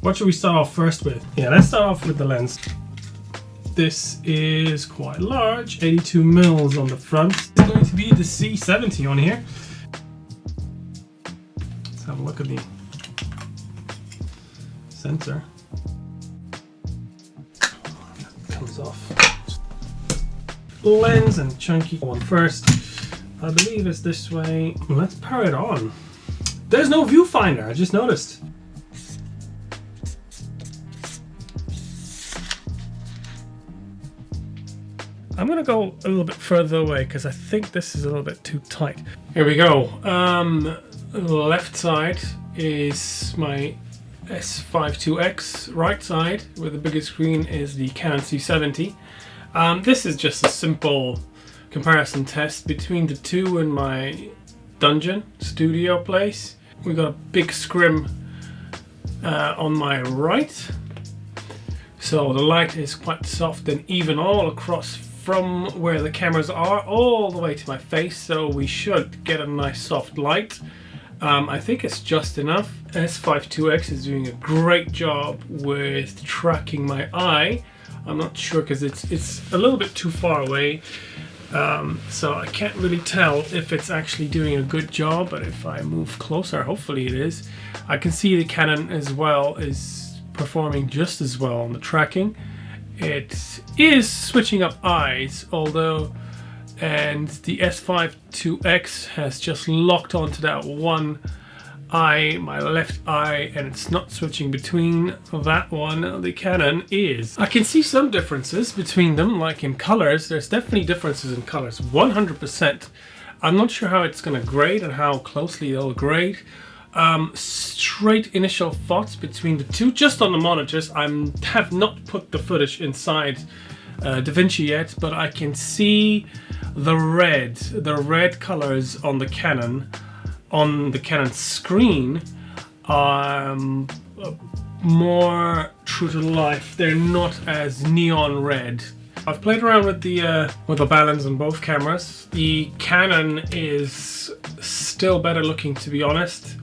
What should we start off first with? Yeah, let's start off with the lens. This is quite large, 82 mils on the front. It's going to be the C70 on here. Let's have a look at the sensor. Comes off. Lens and chunky one first. I believe it's this way. Let's power it on. There's no viewfinder, I just noticed. I'm gonna go a little bit further away because I think this is a little bit too tight. Here we go. Left side is my S5IIx. Right side, where the bigger screen, is the Canon C70. This is just a simple comparison test between the two in my dungeon studio place. We got a big scrim on my right, so the light is quite soft and even all across from where the cameras are all the way to my face, so we should get a nice soft light. I think it's just enough. S5IIx is doing a great job with tracking my eye. I'm not sure because it's a little bit too far away, so I can't really tell if it's actually doing a good job, but if I move closer, hopefully it is. I can see the Canon as well is performing just as well on the tracking. It is switching up eyes, although, and the S5IIx has just locked onto that one eye, my left eye, and it's not switching between that one. The Canon is. I can see some differences between them, like in colors. There's definitely differences in colors, 100%. I'm not sure how it's going to grade and how closely they'll grade. Straight initial thoughts between the two, just on the monitors. I have not put the footage inside DaVinci yet, but I can see the red colors on the Canon screen are more true to life. They're not as neon red. I've played around with the balance on both cameras. The Canon is still better looking, to be honest.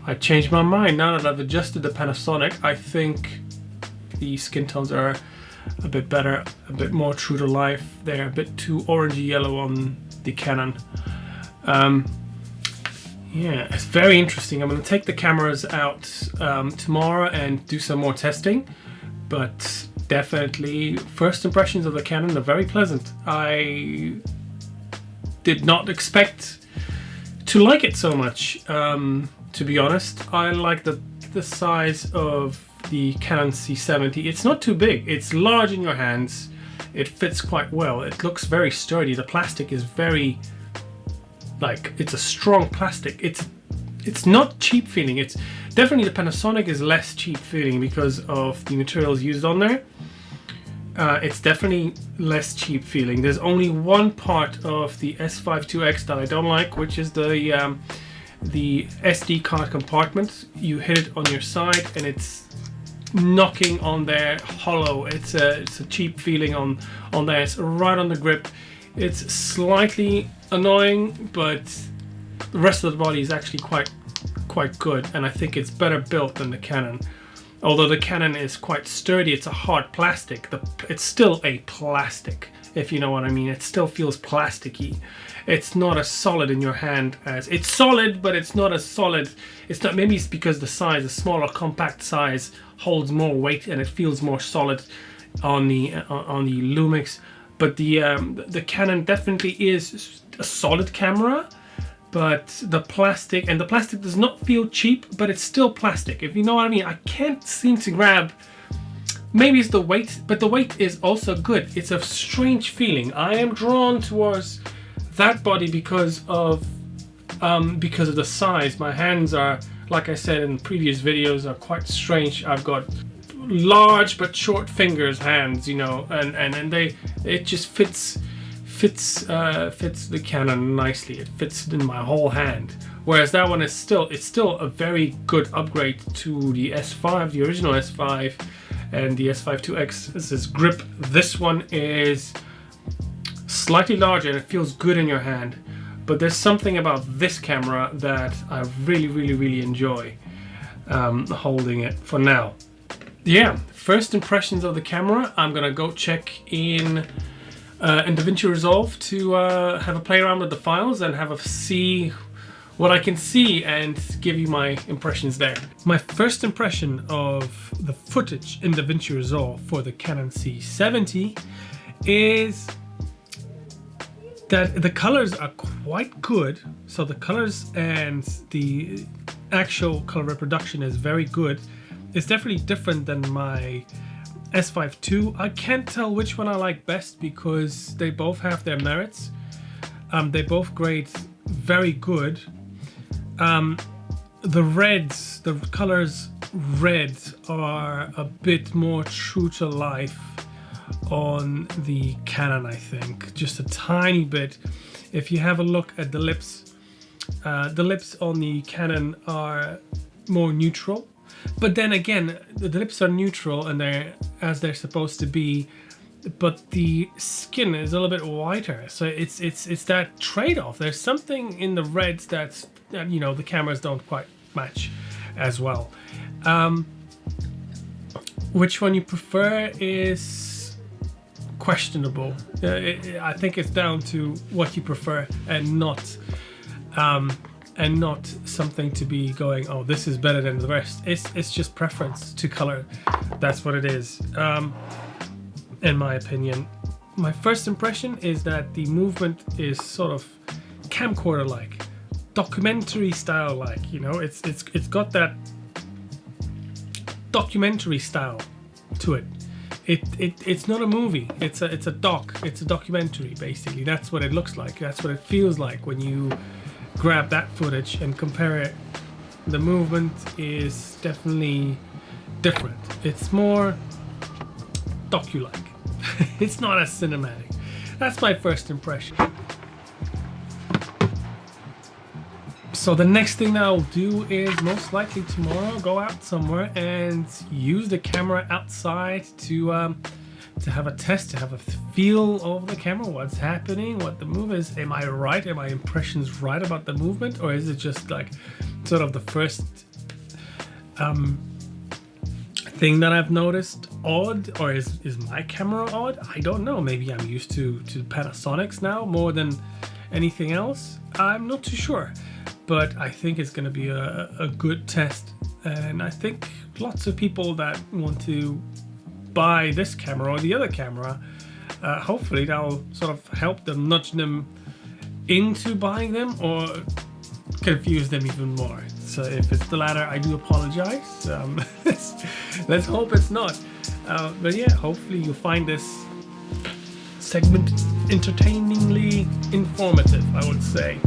I changed my mind now that I've adjusted the Panasonic. I think the skin tones are a bit better, a bit more true to life. They're a bit too orangey yellow on the Canon. Yeah, it's very interesting. I'm going to take the cameras out tomorrow and do some more testing, but definitely first impressions of the Canon are very pleasant. I did not expect to like it so much. To be honest, I like the size of the Canon C70. It's not too big. It's large in your hands. It fits quite well. It looks very sturdy. The plastic is very, like, it's a strong plastic. It's not cheap feeling. It's definitely, the Panasonic is less cheap feeling because of the materials used on there. It's definitely less cheap feeling. There's only one part of the S5IIx that I don't like, which is the SD card compartment. You hit it on your side and it's knocking on there hollow. It's a cheap feeling on there. It's right on the grip. It's slightly annoying, but the rest of the body is actually quite good, and I think it's better built than the Canon. Although the Canon is quite sturdy, it's a hard plastic. It's still a plastic, if you know what I mean. It still feels plasticky. It's not as solid in your hand as, it's solid, but it's not as solid. It's not, maybe it's because the size, the smaller compact size holds more weight and it feels more solid on the Lumix. But the Canon definitely is a solid camera, but the plastic does not feel cheap, but it's still plastic, if you know what I mean. I can't seem to grab, maybe it's the weight, but the weight is also good. It's a strange feeling. I am drawn towards that body because of the size. My hands are, like I said in previous videos, are quite strange. I've got large but short fingers hands, you know, and it just fits the Canon nicely. It fits in my whole hand, whereas that one is still a very good upgrade to the S5, the original S5, and the S5IIx. This is grip. This one is slightly larger and it feels good in your hand, but there's something about this camera that I really enjoy holding it for now. yeah, first impressions of the camera. I'm gonna go check in DaVinci Resolve to have a play around with the files and have a see what I can see and give you my impressions there. My first impression of the footage in DaVinci Resolve for the Canon C70 is that the colors are quite good. So the colors and the actual color reproduction is very good. It's definitely different than my S5 II. I can't tell which one I like best because they both have their merits. They both grade very good. The reds, the colors red are a bit more true to life on the Canon, I think, just a tiny bit. If you have a look at the lips on the Canon are more neutral, but then again, the lips are neutral and they're as they're supposed to be, but the skin is a little bit whiter, so it's that trade-off. There's something in the reds that you know the cameras don't quite match as well. Which one you prefer is questionable. I think it's down to what you prefer and not something to be going, oh, this is better than the rest. It's just preference to color. That's what it is. In my opinion, my first impression is that the movement is sort of camcorder-like, documentary style-like. You know, it's got that documentary style to it. It's not a movie. It's a doc. It's a documentary basically. That's what it looks like. That's what it feels like when you grab that footage and compare it. The movement is definitely different. It's more docu-like. It's not as cinematic. That's my first impression. So the next thing that I'll do is most likely tomorrow go out somewhere and use the camera outside to have a test, to have a feel of the camera, what's happening, what the move is. Am I right? Are my impressions right about the movement, or is it just like sort of the first thing that I've noticed odd, or is my camera odd? I don't know. Maybe I'm used to Panasonics now more than anything else. I'm not too sure, but I think it's going to be a good test, and I think lots of people that want to buy this camera or the other camera, hopefully that'll sort of help them, nudge them into buying them or confuse them even more. So if it's the latter, I do apologize. Let's hope it's not. But yeah, hopefully you'll find this segment entertainingly informative, I would say.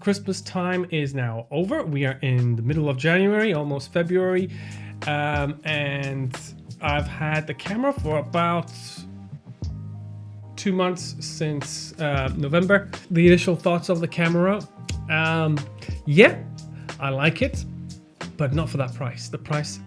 Christmas time is now over. We are in the middle of January, almost February, and I've had the camera for about 2 months, since November. The initial thoughts of the camera, yeah, I like it, but not for that price. The price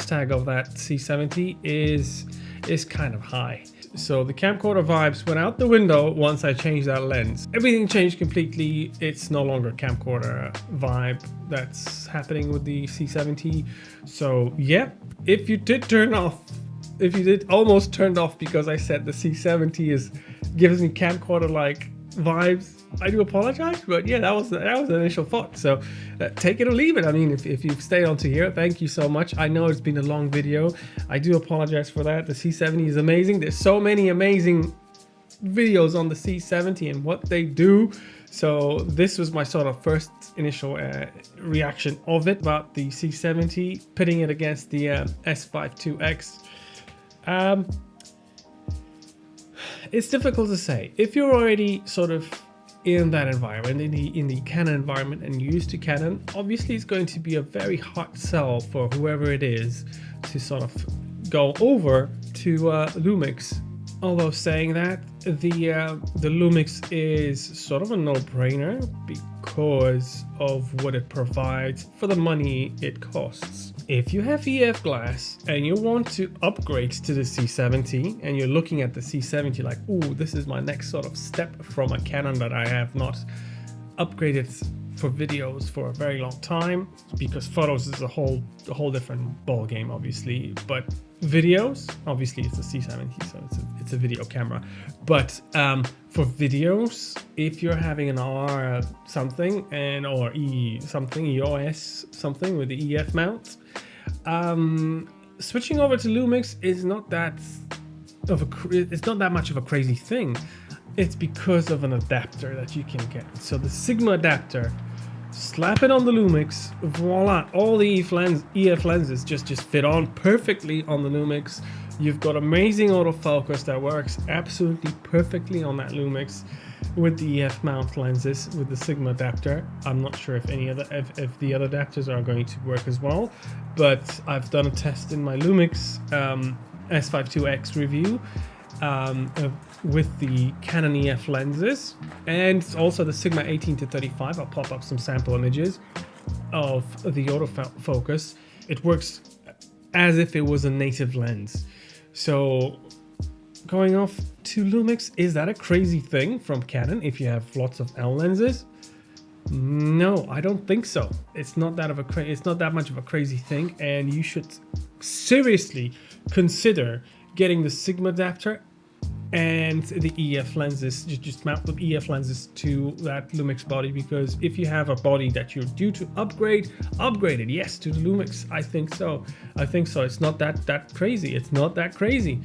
tag of that C70 is kind of high. So the camcorder vibes went out the window once I changed that lens. Everything changed completely. It's no longer camcorder vibe that's happening with the C70. So yeah, if you did almost turned off because I said the C70 gives me camcorder-like vibes, I do apologize, but yeah, that was the initial thought. So take it or leave it. I mean, if you've stayed on to here, thank you so much. I know it's been a long video. I do apologize for that. The C70 is amazing. There's so many amazing videos on the C70 and what they do. So this was my sort of first initial reaction of it about the C70, pitting it against the S5IIx. It's difficult to say. If you're already sort of in that environment, in the Canon environment, and used to Canon, obviously it's going to be a very hard sell for whoever it is to sort of go over to Lumix. Although saying that, the Lumix is sort of a no-brainer because of what it provides for the money it costs. If you have EF glass and you want to upgrade to the C70 and you're looking at the C70 like, ooh, this is my next sort of step from a Canon that I have not upgraded for videos for a very long time, because photos is a whole different ball game, obviously, but videos, obviously it's a C70, so it's a video camera. But for videos, if you're having an R something or E something, EOS something with the EF mount, switching over to Lumix is not that much of a crazy thing. It's because of an adapter that you can get. So the Sigma adapter, slap it on the Lumix, voila, all the EF lenses just fit on perfectly on the Lumix. You've got amazing autofocus that works absolutely perfectly on that Lumix with the EF mount lenses with the Sigma adapter. I'm not sure if if the other adapters are going to work as well, but I've done a test in my Lumix S5IIx review with the Canon EF lenses and also the Sigma 18-35. I'll pop up some sample images of the autofocus. It works as if it was a native lens. So going off to Lumix, is that a crazy thing from Canon if you have lots of L lenses? No, I don't think so. It's not that much of a crazy thing, and you should seriously consider getting the Sigma adapter and the EF lenses. Just mount the EF lenses to that Lumix body, because if you have a body that you're due to upgrade it, yes, to the Lumix. I think so. It's not that crazy. It's not that crazy.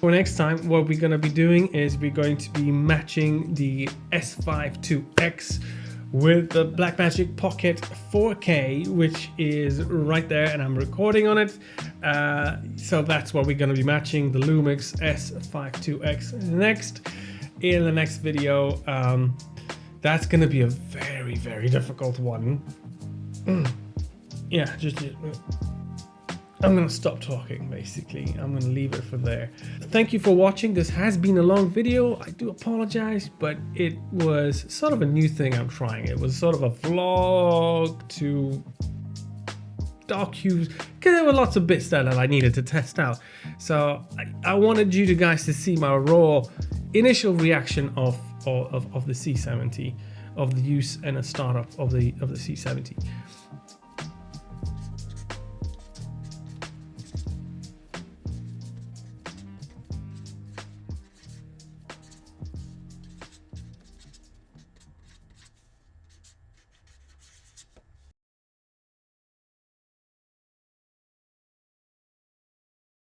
For next time, what we're going to be doing is we're going to be matching the S5IIx with the Blackmagic Pocket 4K, which is right there, and I'm recording on it. So that's what we're going to be matching, the Lumix S5IIx next. In the next video, that's going to be a very, very difficult one. Yeah, I'm going to stop talking, basically. I'm going to leave it for there. Thank you for watching. This has been a long video. I do apologize, but it was sort of a new thing I'm trying. It was sort of a vlog to docu, because there were lots of bits that I needed to test out. So I wanted you guys to see my raw initial reaction of the C70, of the use and a startup of the C70.